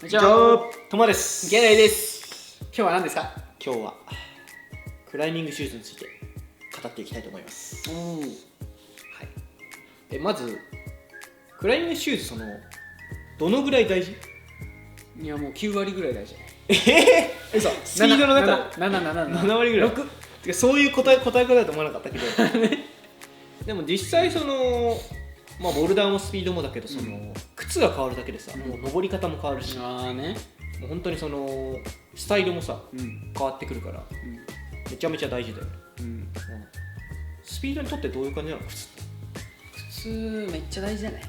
じゃあ、ともです。ゲレイです。今日は何ですか？今日はクライミングシューズについて語っていきたいと思います。はい。まずクライミングシューズどのぐらい大事？いやもう9割ぐらい大事。嘘。スピードの中7割ぐらい。6。てかそういう答えだと思わなかったけど。でも実際ボルダーもスピードもだけど靴が変わるだけでさ、もう登り方も変わるし、もう本当にスタイルもさ、変わってくるから、めちゃめちゃ大事だよね。スピードにとってどういう感じなの？靴めっちゃ大事じゃない？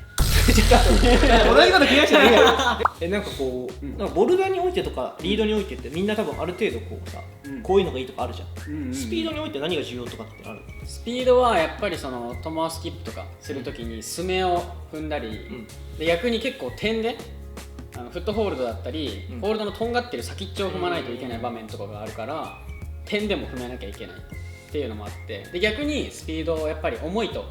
同じこと気がしてないけどなんかなんかボルダーにおいてとかリードにおいてってみんな多分ある程度こういうのがいいとかあるじゃん。スピードにおいて何が重要とかってある？スピードはやっぱりトモアスキップとかするときにすねを踏んだり、で逆に結構点でフットホールドだったり、ホールドのとんがってる先っちょを踏まないといけない場面とかがあるから点でも踏めなきゃいけないっていうのもあって、で逆にスピードをやっぱり重いと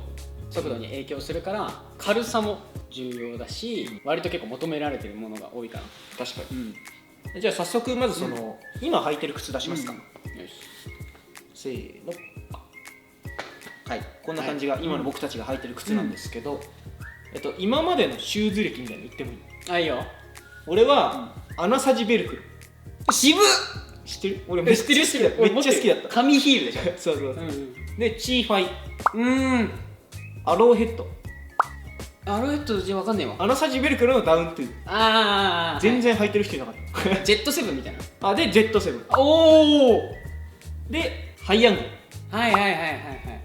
速度に影響するから軽さも重要だし、割と結構求められてるものが多いかな。確かに、じゃあ早速まず今履いてる靴出しますか。よし、せーの。はい、こんな感じが今の僕たちが履いてる靴なんですけど、今までのシューズ歴みたいに言ってもいい？あ、いいよ。俺はアナサジベルクロ。渋っ！知ってる？俺めっちゃ好きだった。めっちゃ好きだった。紙ヒールでしょ。そうそうそう。でチーファイ、アローヘッド。アローヘッドじゃ分かんねえわ。アナサジベルクロのダウントゥー。全然履いてる人いなかった。ジェットセブンみたいな。でジェットセブン。おお。でハイアングル。はい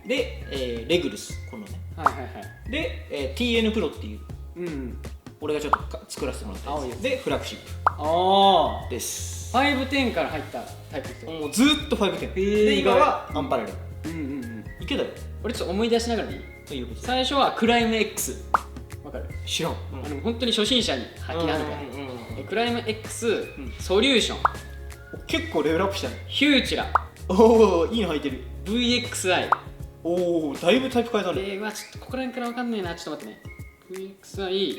で、レグルス、このね。で、TN プロっていう、俺がちょっと作らせてもらったやつでフラッグシップです。510から入ったタイプですよ。もうずーっと510で、今はアンパラレル。池だよ。俺ちょっと思い出しながらでいい？最初はクライム X。わかる？知らん。本当に初心者に履きなのか。クライム X、ソリューション、結構レベルアップしたね。フューチュラ、おお、いいの履いてる。VXI。おお、だいぶタイプ変えたね。ちょっとここら辺からわかんないな。ちょっと待ってね。VXI、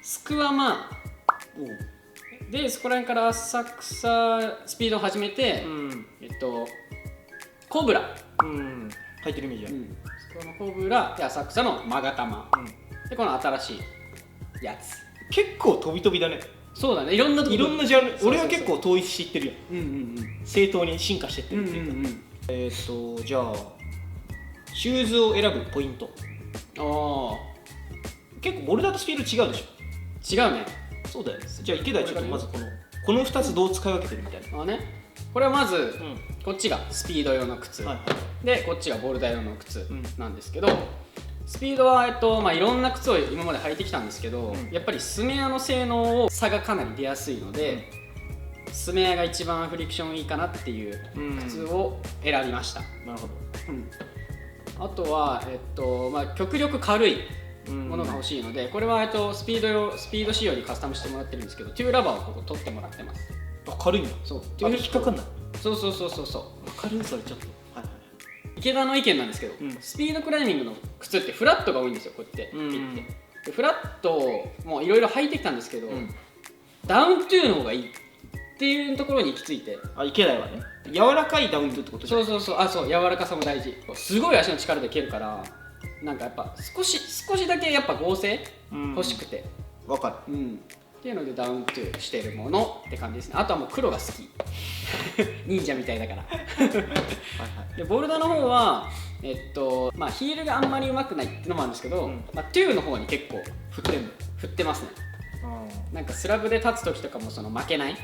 スクワマーで、そこら辺から浅草スピードを始めて、コブラ、履いてるイメージある。スクワのコブラで、浅草のマガタマ、でこの新しいやつ。結構飛び飛びだね。そうだね、いろんなジャンル。俺は結構統一していってるやん。正当に進化してってるっていうか。じゃあシューズを選ぶポイント。結構ボルダーとスピード違うでしょ？違うね。そうだよね。じゃあ池田ちょっとまずこの2つどう使い分けてるみたいな。これはまずこっちがスピード用の靴で、こっちがボルダー用の靴なんですけど、スピードはいろんな靴を今まで履いてきたんですけど、やっぱりスメアの性能差がかなり出やすいので、スメアが一番フリクションいいかなっていう靴を選びました。なるほど。あとは極力軽いものが欲しいので、これはスピード仕様にカスタムしてもらってるんですけど、トゥーラバーをここ取ってもらってます。軽いんだ。そう。引っかかんない。そう。軽いそれちょっと。池田の意見なんですけど、スピードクライミングの靴ってフラットが多いんですよ。こうやってでフラットもいろいろ履いてきたんですけど、ダウントゥーの方がいいっていうところに行き着いて。池田はね、柔らかいダウントゥーってことじゃん。そう、柔らかさも大事。すごい足の力で蹴るから、なんかやっぱ少しだけやっぱ合成欲しくて。わかる。っていうのでダウントゥーしてるものって感じですね。あとはもう黒が好き。忍者みたいだから。でボルダーの方はヒールがあんまり上手くないっていうのもあるんですけど、トゥーの方に結構振ってますね。なんかスラブで立つ時とかも負けない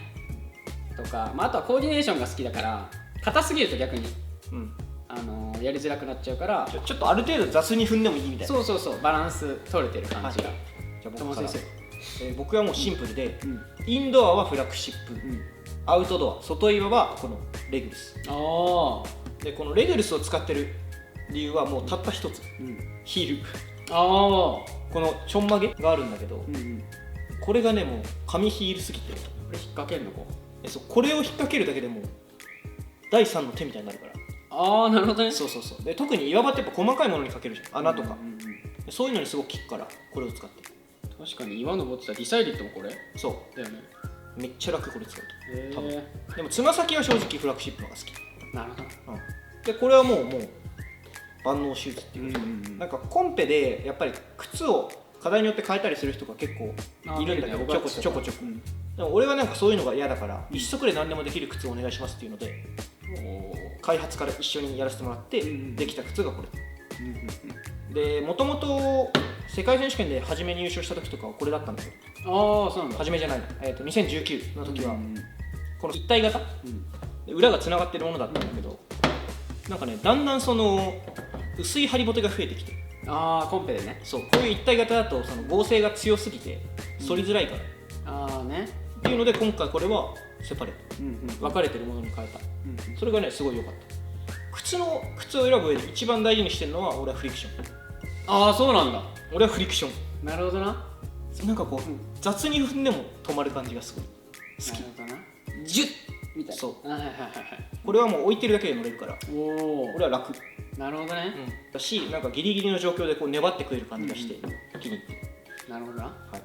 とか、あとはコーディネーションが好きだから、硬すぎると逆にやりづらくなっちゃうから、ちょっとある程度雑に踏んでもいいみたいな。そう、バランス取れてる感じが。じゃあ僕から、僕はもうシンプルで、インドアはフラッグシップ、アウトドア、外岩はこのレグルス。でこのレグルスを使ってる理由はもうたった一つ、ヒール。このちょんまげがあるんだけど、これがねもう紙ヒールすぎて、これ引っ掛けるの？これを引っ掛けるだけでもう第3の手みたいになるから。なるほどね。そう。で特に岩場ってやっぱ細かいものにかけるじゃん、穴とか。そういうのにすごく効くからこれを使ってる。確かに岩登ってたディサイディットもこれ？そうだよね。めっちゃ楽、これ使うと。多分へでもつま先は正直フラッグシップの方が好き。え、なるほど。でこれはもう万能シューズっていうか、なんかコンペでやっぱり靴を課題によって変えたりする人が結構いるんだけど、ちょこちょこ。でも俺はなんかそういうのが嫌だから、一足で何でもできる靴をお願いしますっていうので、開発から一緒にやらせてもらってできた靴がこれ。でもともと世界選手権で初めに優勝した時とかはこれだったんだけど、ああ、そうなんだ。初めじゃない、2019の時はこの一体型、で裏がつながってるものだったんだけど、なんかね、だんだんその薄い張りボテが増えてきて、ああ、コンペでね。そう、こういう一体型だとその合成が強すぎて反りづらいから、ああね。っていうので今回これはセパレート、分かれてるものに変えた、それがねすごい良かった。靴を選ぶ上で一番大事にしてるのは俺はフリクション。ああ、そうなんだ。俺はフリクション。なるほどな。なんかこう、雑に踏んでも止まる感じがすごい好き。なるほどな。ジュッみたいな。そう、はいはいはいはい。これはもう置いてるだけで乗れるから、おお。俺は楽、なるほどね。だし、なんかギリギリの状況でこう粘ってくれる感じがして気に入ってる。なるほどな。はい、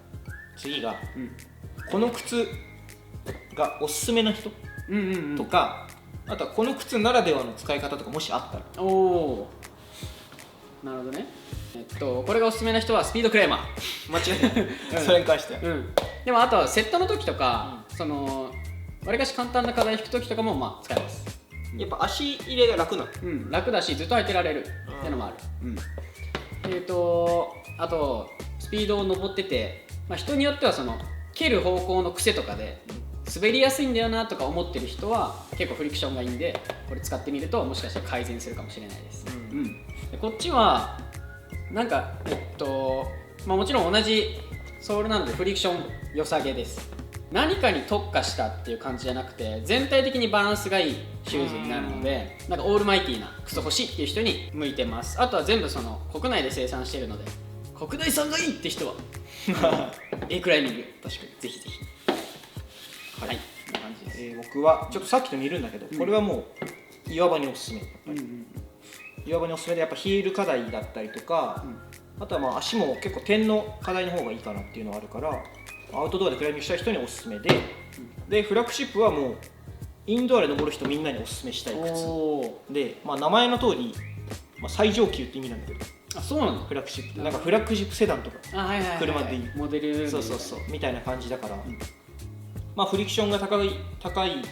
次が、この靴がおすすめな人とか、あとはこの靴ならではの使い方とかもしあったら。おお。なるほどね。これがおすすめな人はスピードクライマー。間違いない、それに関しては。でもあとはセットの時とか、そのわりかし簡単な課題引く時とかもまあ使えます。やっぱ足入れが楽なの。楽だしずっと履いてられるっていうのもある。あとスピードを上ってて、人によってはその蹴る方向の癖とかで滑りやすいんだよなとか思ってる人は結構フリクションがいいんで、これ使ってみるともしかしたら改善するかもしれないです。でこっちはなんかもちろん同じソールなのでフリクション良さげです。何かに特化したっていう感じじゃなくて、全体的にバランスがいいシューズになるので、なんかオールマイティーな靴欲しいっていう人に向いてます。あとは全部その国内で生産してるので、国内産がいいって人はAクライミング、確かにぜひぜひ。はい、こんな感じです。僕はちょっとさっきと似るんだけど、これはもう岩場におすすめ。岩場におすすめで、やっぱヒール課題だったりとか、あとはまあ足も結構点の課題の方がいいかなっていうのがあるから、アウトドアでクライミングしたい人におすすめで、でフラッグシップはもうインドアで登る人みんなにおすすめしたい靴で、名前の通り、最上級って意味なんだけど。あ、そうなの。フラッグシップってなんかフラッグシップセダンとか車でいいモデルそうみたいな感じだから、フリクションが高い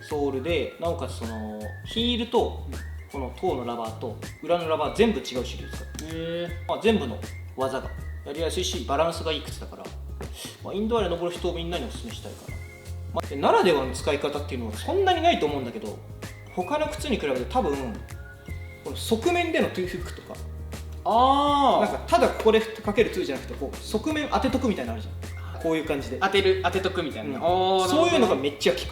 ソールで、なおかつそのヒールとこのトーのラバーと裏のラバー全部違う種類ですから、全部の技がやりやすいしバランスがいい靴だから、インドアで登る人をみんなにおすすめしたいかな。ならではの使い方っていうのはそんなにないと思うんだけど、他の靴に比べて多分この側面でのトゥーフックとか、なんかただここでかけるトゥーじゃなくて、こう側面当てとくみたいなのあるじゃん。こういう感じで当てとくみたいな、そういうのがめっちゃ効く。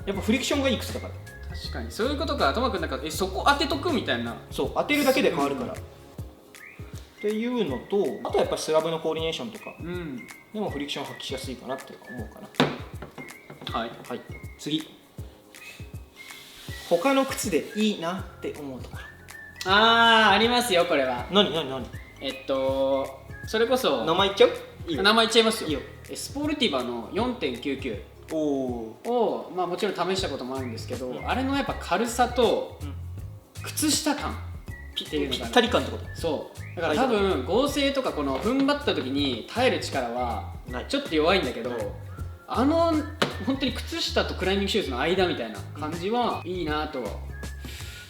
やっぱフリクションがいい靴だから。確かにそういうことか。ともくんなんかそこ当てとくみたいな。そう、当てるだけで変わるから、っていうのと、あとはやっぱりスラブのコーディネーションとかでもフリクションを発揮しやすいかなって思うかな。はい、次、他の靴でいいなって思うところ。ありますよ、これは。何それこそ名前言っちゃう？名前言っちゃいますよ。いいよ。スポルティバの 4.99 をもちろん試したこともあるんですけど、あれのやっぱ軽さと靴下感っていうのがぴったり感ってこと？そうだから多分合成とかこの踏ん張った時に耐える力はちょっと弱いんだけど、本当に靴下とクライミングシューズの間みたいな感じはいいなとは。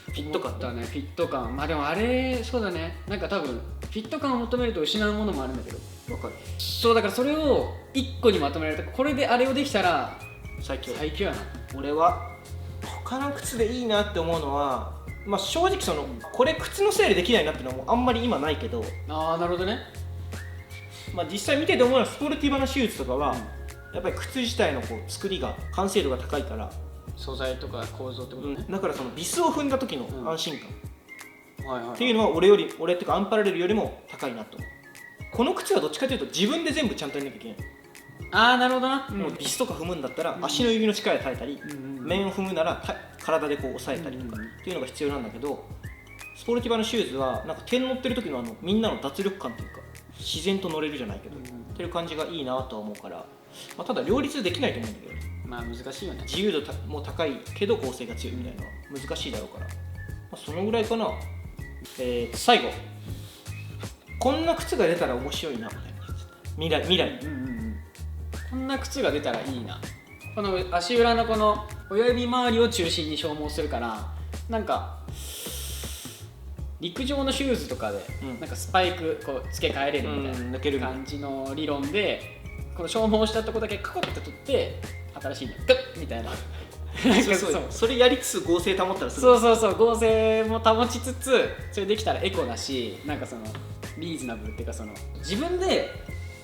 フィット感だね、フィット感。でもあれ、そうだね、なんか多分フィット感を求めると失うものもあるんだけど、分かる。そうだからそれを1個にまとめられた、これであれをできたら最強やな。俺は他の靴でいいなって思うのは、正直そのこれ靴のせいでできないなっていうのはあんまり今ないけど、なるほどね。実際見てて思うのはスポルティバのシューズとかは、やっぱり靴自体のこう作りが完成度が高いから、素材とか構造ってことね。だからそのビスを踏んだ時の安心感、っていうのは俺っていうかアンパラレルよりも高いなと。この靴はどっちかというと自分で全部ちゃんとやんなきゃいけない。なるほどな。もうビスとか踏むんだったら、足の指の力で耐えたり、面を踏むなら体でこう押さえたりとかっていうのが必要なんだけど、スポルティバのシューズはなんか点乗ってる時のみんなの脱力感というか、自然と乗れるじゃないけど、てる感じがいいなとは思うから、まあ、ただ両立できないと思うんだけどね。まあ難しいよね。自由度も高いけど構成が強いみたいなのは難しいだろうから、まあ、そのぐらいかな。最後、こんな靴が出たら面白いなみたいな未来、こんな靴が出たらいいな。この足裏のこの親指周りを中心に消耗するから、なんか陸上のシューズとかでなんかスパイクこう付け替えれるみたいな抜ける感じの理論で、この消耗したとこだけカコッと取って新しいのグッみたいなそれやりつつ合成保ったらすごい。そう合成も保ちつつ、それできたらエコだし、なんかそのリーズナブルっていうか、その自分で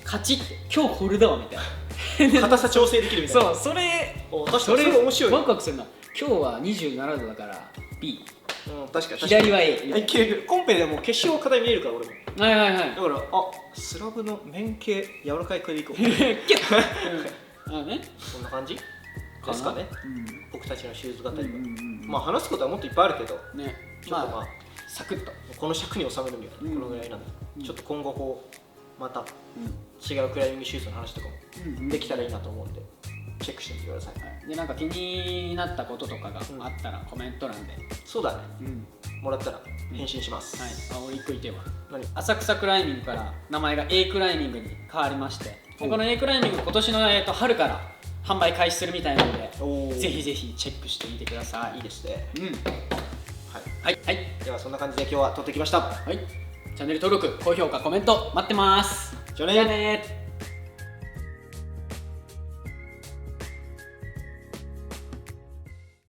カチッて今日これだわみたいな硬さ調整できるみたいな。それそれ面白い。ワクワクするな。今日は27度だから B、確かに左は A。 コンペでも決勝課題見えるから俺も。はいだからスラブの面系柔らかいクでいこうキュッね、そんな感じですかね、僕たちのシューズ語りは。まあ話すことはもっといっぱいあるけどね、ちょっとまあサクッとこの尺に収めるにはこのぐらいなんで、ちょっと今後こうまた違うクライミングシューズの話とかもできたらいいなと思うんで、チェックしてみてください。で、なんか気になったこととかがあったらコメント欄で、そうだね、もらったら返信します。はい、青いくいては何、浅草クライミングから名前が A クライミングに変わりまして、でこの A クライミング今年の春から販売開始するみたいなので、ぜひぜひチェックしてみてください。いいですね。はい、ではそんな感じで今日は撮ってきました。はい、チャンネル登録、高評価、コメント待ってます。じゃあね。